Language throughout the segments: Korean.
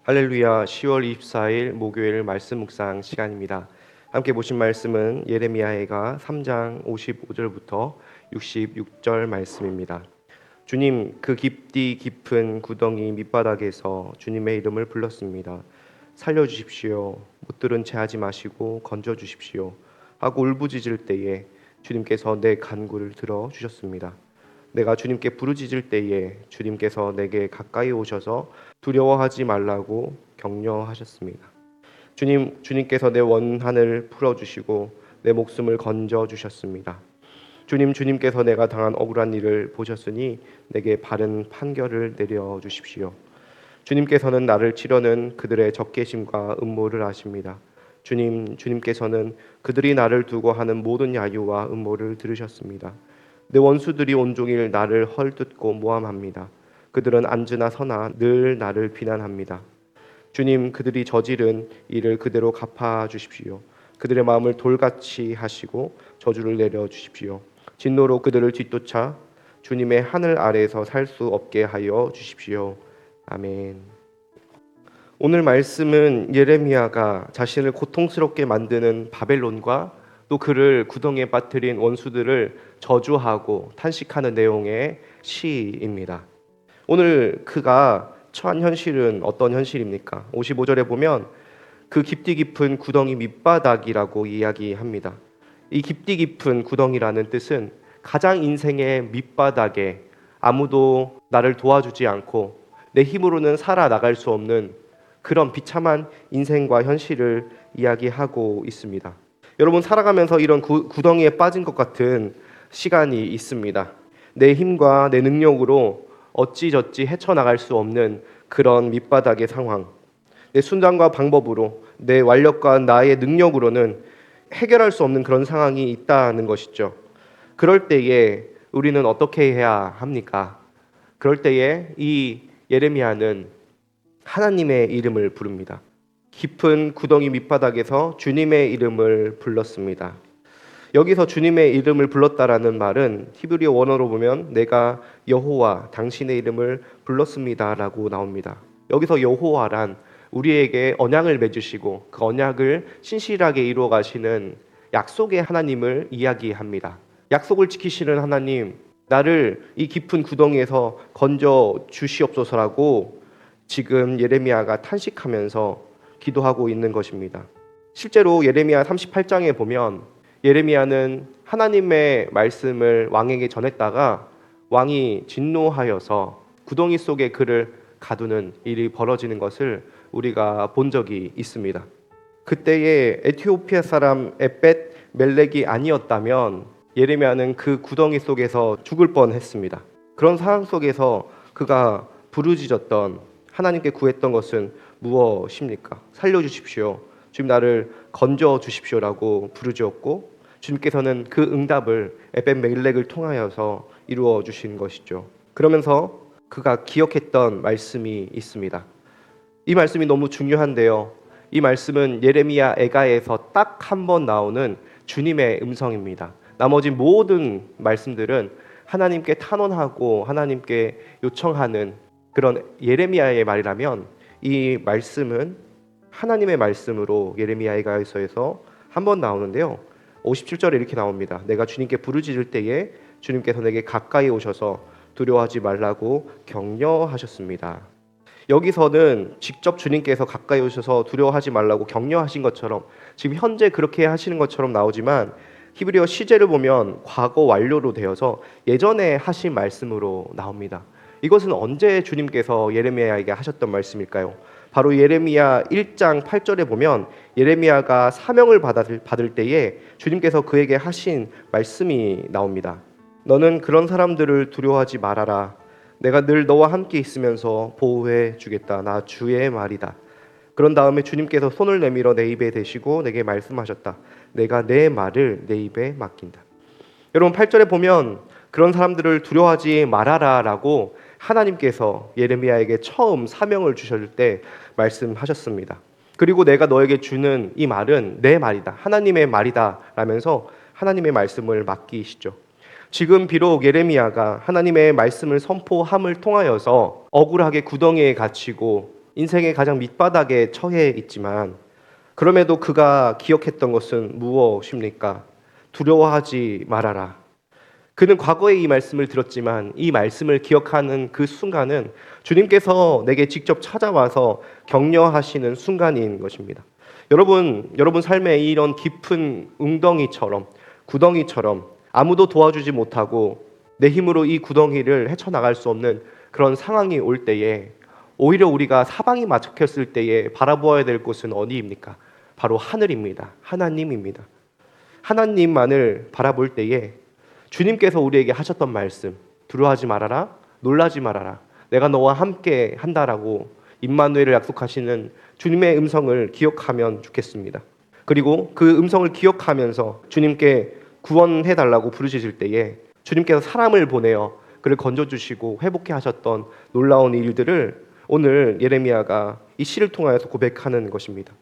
할렐루야. 10월 24일 목요일 말씀 묵상 시간입니다. 함께 보신 말씀은 예레미야가 3장 55절부터 66절 말씀입니다. 주님, 그 깊디 깊은 구덩이 밑바닥에서 주님의 이름을 불렀습니다. 살려주십시오. 못 들은 채 하지 마시고 건져주십시오 하고 울부짖을 때에 주님께서 내 간구를 들어주셨습니다. 내가 주님께 부르짖을 때에 주님께서 내게 가까이 오셔서 두려워하지 말라고 격려하셨습니다. 주님께서 내 원한을 풀어주시고 내 목숨을 건져주셨습니다. 주님께서 내가 당한 억울한 일을 보셨으니 내게 바른 판결을 내려주십시오. 주님께서는 나를 치려는 그들의 적개심과 음모를 아십니다. 주님께서는 그들이 나를 두고 하는 모든 야유와 음모를 들으셨습니다. 내 원수들이 온종일 나를 헐뜯고 모함합니다. 그들은 앉으나 서나 늘 나를 비난합니다. 주님, 그들이 저지른 일을 그대로 갚아 주십시오. 그들의 마음을 돌같이 하시고 저주를 내려 주십시오. 진노로 그들을 뒤쫓아 주님의 하늘 아래에서 살 수 없게 하여 주십시오. 아멘. 오늘 말씀은 예레미야가 자신을 고통스럽게 만드는 바벨론과 또 그를 구덩이에 빠뜨린 원수들을 저주하고 탄식하는 내용의 시입니다. 오늘 그가 처한 현실은 어떤 현실입니까? 55절에 보면 그 깊디 깊은 구덩이 밑바닥이라고 이야기합니다. 이 깊디 깊은 구덩이라는 뜻은 가장 인생의 밑바닥에 아무도 나를 도와주지 않고 내 힘으로는 살아나갈 수 없는 그런 비참한 인생과 현실을 이야기하고 있습니다. 여러분, 살아가면서 이런 구덩이에 빠진 것 같은 시간이 있습니다. 내 힘과 내 능력으로 어찌저찌 헤쳐나갈 수 없는 그런 밑바닥의 상황, 내 순간과 방법으로 내 완력과 나의 능력으로는 해결할 수 없는 그런 상황이 있다는 것이죠. 그럴 때에 우리는 어떻게 해야 합니까? 그럴 때에 이 예레미야는 하나님의 이름을 부릅니다. 깊은 구덩이 밑바닥에서 주님의 이름을 불렀습니다. 여기서 주님의 이름을 불렀다라는 말은 히브리어 원어로 보면 내가 여호와 당신의 이름을 불렀습니다라고 나옵니다. 여기서 여호와란 우리에게 언약을 맺으시고 그 언약을 신실하게 이루어 가시는 약속의 하나님을 이야기합니다. 약속을 지키시는 하나님, 나를 이 깊은 구덩이에서 건져 주시옵소서라고 지금 예레미야가 탄식하면서 기도하고 있는 것입니다. 실제로 예레미야 38장에 보면 예레미야는 하나님의 말씀을 왕에게 전했다가 왕이 진노하여서 구덩이 속에 그를 가두는 일이 벌어지는 것을 우리가 본 적이 있습니다. 그때에 에티오피아 사람 에벳 멜렉이 아니었다면 예레미야는 그 구덩이 속에서 죽을 뻔했습니다. 그런 상황 속에서 그가 부르짖었던 하나님께 구했던 것은 무엇입니까? 살려주십시오. 주님, 나를 건져 주십시오라고 부르짖었고 주님께서는 그 응답을 에벳 멜렉을 통하여서 이루어 주신 것이죠. 그러면서 그가 기억했던 말씀이 있습니다. 이 말씀이 너무 중요한데요. 이 말씀은 예레미야 애가에서 딱 한 번 나오는 주님의 음성입니다. 나머지 모든 말씀들은 하나님께 탄원하고 하나님께 요청하는 그런 예레미야의 말이라면 이 말씀은 하나님의 말씀으로 예레미야 애가에서에서 한 번 나오는데요. 57절에 이렇게 나옵니다. 내가 주님께 부르짖을 때에 주님께서 내게 가까이 오셔서 두려워하지 말라고 격려하셨습니다. 여기서는 직접 주님께서 가까이 오셔서 두려워하지 말라고 격려하신 것처럼 지금 현재 그렇게 하시는 것처럼 나오지만 히브리어 시제를 보면 과거 완료로 되어서 예전에 하신 말씀으로 나옵니다. 이것은 언제 주님께서 예레미야에게 하셨던 말씀일까요? 바로 예레미야 1장 8절에 보면 예레미야가 사명을 받을 때에 주님께서 그에게 하신 말씀이 나옵니다. 너는 그런 사람들을 두려워하지 말아라. 내가 늘 너와 함께 있으면서 보호해 주겠다. 나 주의 말이다. 그런 다음에 주님께서 손을 내밀어 내 입에 대시고 내게 말씀하셨다. 내가 내 말을 내 입에 맡긴다. 여러분, 8절에 보면 그런 사람들을 두려워하지 말아라 라고 하나님께서 예레미야에게 처음 사명을 주실 때 말씀하셨습니다. 그리고 내가 너에게 주는 이 말은 내 말이다. 하나님의 말이다 라면서 하나님의 말씀을 맡기시죠. 지금 비록 예레미야가 하나님의 말씀을 선포함을 통하여서 억울하게 구덩이에 갇히고 인생의 가장 밑바닥에 처해 있지만 그럼에도 그가 기억했던 것은 무엇입니까? 두려워하지 말아라. 그는 과거에 이 말씀을 들었지만 이 말씀을 기억하는 그 순간은 주님께서 내게 직접 찾아와서 격려하시는 순간인 것입니다. 여러분 삶에 이런 깊은 웅덩이처럼 구덩이처럼 아무도 도와주지 못하고 내 힘으로 이 구덩이를 헤쳐나갈 수 없는 그런 상황이 올 때에 오히려 우리가 사방이 막혔을 때에 바라보아야 될 곳은 어디입니까? 바로 하늘입니다. 하나님입니다. 하나님만을 바라볼 때에 주님께서 우리에게 하셨던 말씀, 두려워하지 말아라, 놀라지 말아라, 내가 너와 함께 한다라고 임마누엘을 약속하시는 주님의 음성을 기억하면 좋겠습니다. 그리고 그 음성을 기억하면서 주님께 구원해달라고 부르짖을 때에 주님께서 사람을 보내어 그를 건져주시고 회복해 하셨던 놀라운 일들을 오늘 예레미야가 이 시를 통하여서 고백하는 것입니다.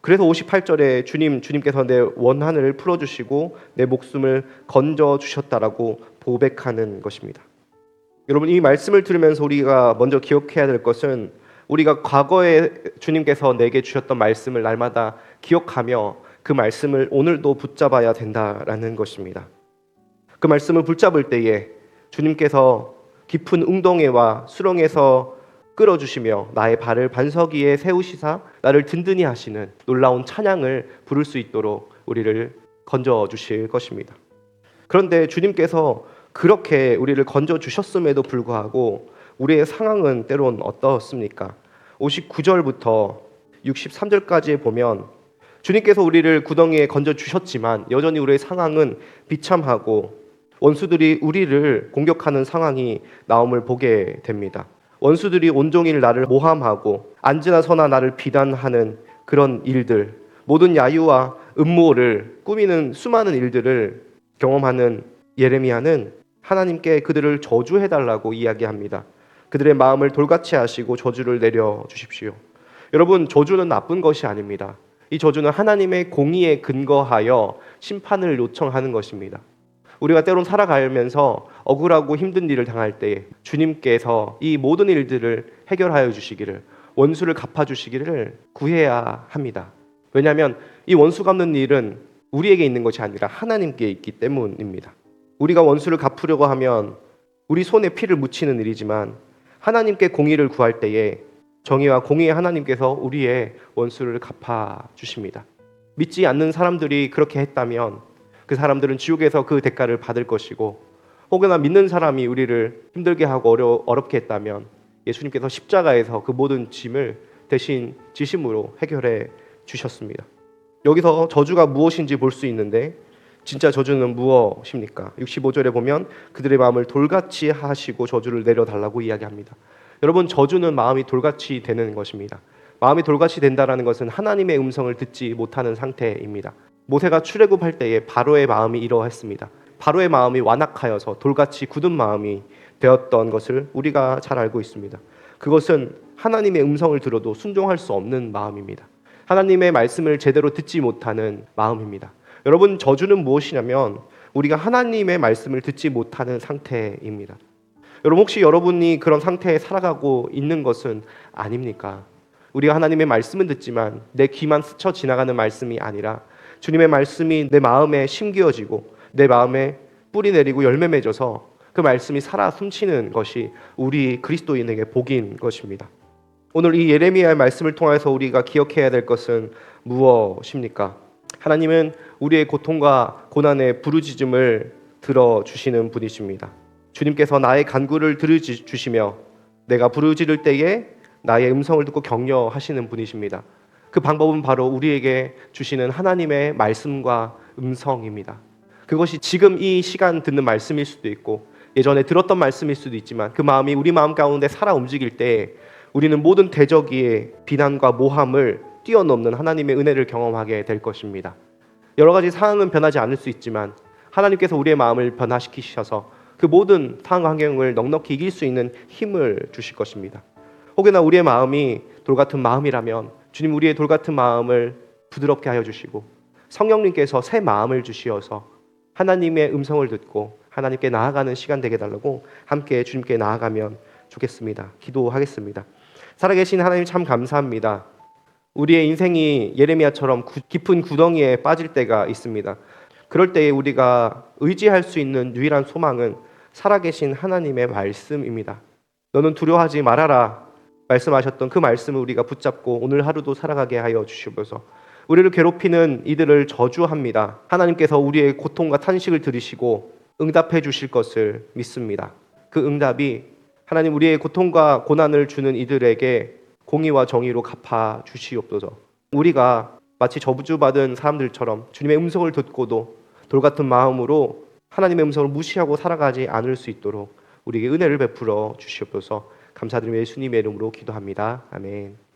그래서 58절에 주님께서 내 원한을 풀어주시고 내 목숨을 건져주셨다라고 고백하는 것입니다. 여러분, 이 말씀을 들으면서 우리가 먼저 기억해야 될 것은 우리가 과거에 주님께서 내게 주셨던 말씀을 날마다 기억하며 그 말씀을 오늘도 붙잡아야 된다라는 것입니다. 그 말씀을 붙잡을 때에 주님께서 깊은 웅덩이와 수렁에서 끌어주시며 나의 발을 반석 위에 세우시사 나를 든든히 하시는 놀라운 찬양을 부를 수 있도록 우리를 건져주실 것입니다. 그런데 주님께서 그렇게 우리를 건져주셨음에도 불구하고 우리의 상황은 때론 어떻습니까? 59절부터 63절까지에 보면 주님께서 우리를 구덩이에 건져주셨지만 여전히 우리의 상황은 비참하고 원수들이 우리를 공격하는 상황이 나옴을 보게 됩니다. 원수들이 온종일 나를 모함하고 앉으나 서나 나를 비난하는 그런 일들, 모든 야유와 음모를 꾸미는 수많은 일들을 경험하는 예레미야는 하나님께 그들을 저주해달라고 이야기합니다. 그들의 마음을 돌같이 하시고 저주를 내려주십시오. 여러분, 저주는 나쁜 것이 아닙니다. 이 저주는 하나님의 공의에 근거하여 심판을 요청하는 것입니다. 우리가 때론 살아가면서 억울하고 힘든 일을 당할 때 주님께서 이 모든 일들을 해결하여 주시기를, 원수를 갚아주시기를 구해야 합니다. 왜냐하면 이 원수 갚는 일은 우리에게 있는 것이 아니라 하나님께 있기 때문입니다. 우리가 원수를 갚으려고 하면 우리 손에 피를 묻히는 일이지만 하나님께 공의를 구할 때에 정의와 공의의 하나님께서 우리의 원수를 갚아주십니다. 믿지 않는 사람들이 그렇게 했다면 그 사람들은 지옥에서 그 대가를 받을 것이고, 혹여나 믿는 사람이 우리를 힘들게 하고 어렵게 했다면 예수님께서 십자가에서 그 모든 짐을 대신 지심으로 해결해 주셨습니다. 여기서 저주가 무엇인지 볼 수 있는데 진짜 저주는 무엇입니까? 65절에 보면 그들의 마음을 돌같이 하시고 저주를 내려달라고 이야기합니다. 여러분, 저주는 마음이 돌같이 되는 것입니다. 마음이 돌같이 된다는 것은 하나님의 음성을 듣지 못하는 상태입니다. 모세가 출애굽할 때에 바로의 마음이 이러했습니다. 바로의 마음이 완악하여서 돌같이 굳은 마음이 되었던 것을 우리가 잘 알고 있습니다. 그것은 하나님의 음성을 들어도 순종할 수 없는 마음입니다. 하나님의 말씀을 제대로 듣지 못하는 마음입니다. 여러분, 저주는 무엇이냐면 우리가 하나님의 말씀을 듣지 못하는 상태입니다. 여러분, 혹시 여러분이 그런 상태에 살아가고 있는 것은 아닙니까? 우리가 하나님의 말씀은 듣지만 내 귀만 스쳐 지나가는 말씀이 아니라 주님의 말씀이 내 마음에 심기어지고 내 마음에 뿌리 내리고 열매 맺어서 그 말씀이 살아 숨쉬는 것이 우리 그리스도인에게 복인 것입니다. 오늘 이 예레미야의 말씀을 통해서 우리가 기억해야 될 것은 무엇입니까? 하나님은 우리의 고통과 고난의 부르짖음을 들어주시는 분이십니다. 주님께서 나의 간구를 들어주시며 내가 부르짖을 때에 나의 음성을 듣고 격려하시는 분이십니다. 그 방법은 바로 우리에게 주시는 하나님의 말씀과 음성입니다. 그것이 지금 이 시간 듣는 말씀일 수도 있고 예전에 들었던 말씀일 수도 있지만 그 마음이 우리 마음 가운데 살아 움직일 때 우리는 모든 대적의 비난과 모함을 뛰어넘는 하나님의 은혜를 경험하게 될 것입니다. 여러 가지 상황은 변하지 않을 수 있지만 하나님께서 우리의 마음을 변화시키셔서 그 모든 상황 환경을 넉넉히 이길 수 있는 힘을 주실 것입니다. 혹여나 우리의 마음이 돌같은 마음이라면 주님, 우리의 돌같은 마음을 부드럽게 하여 주시고 성령님께서 새 마음을 주시어서 하나님의 음성을 듣고 하나님께 나아가는 시간 되게 달라고 함께 주님께 나아가면 좋겠습니다. 기도하겠습니다. 살아계신 하나님 참 감사합니다. 우리의 인생이 예레미야처럼 깊은 구덩이에 빠질 때가 있습니다. 그럴 때에 우리가 의지할 수 있는 유일한 소망은 살아계신 하나님의 말씀입니다. 너는 두려워하지 말아라 말씀하셨던 그 말씀을 우리가 붙잡고 오늘 하루도 살아가게 하여 주시옵소서. 우리를 괴롭히는 이들을 저주합니다. 하나님께서 우리의 고통과 탄식을 들으시고 응답해 주실 것을 믿습니다. 그 응답이 하나님 우리의 고통과 고난을 주는 이들에게 공의와 정의로 갚아 주시옵소서. 우리가 마치 저주받은 사람들처럼 주님의 음성을 듣고도 돌같은 마음으로 하나님의 음성을 무시하고 살아가지 않을 수 있도록 우리에게 은혜를 베풀어 주시옵소서. 감사드리며 예수님의 이름으로 기도합니다. 아멘.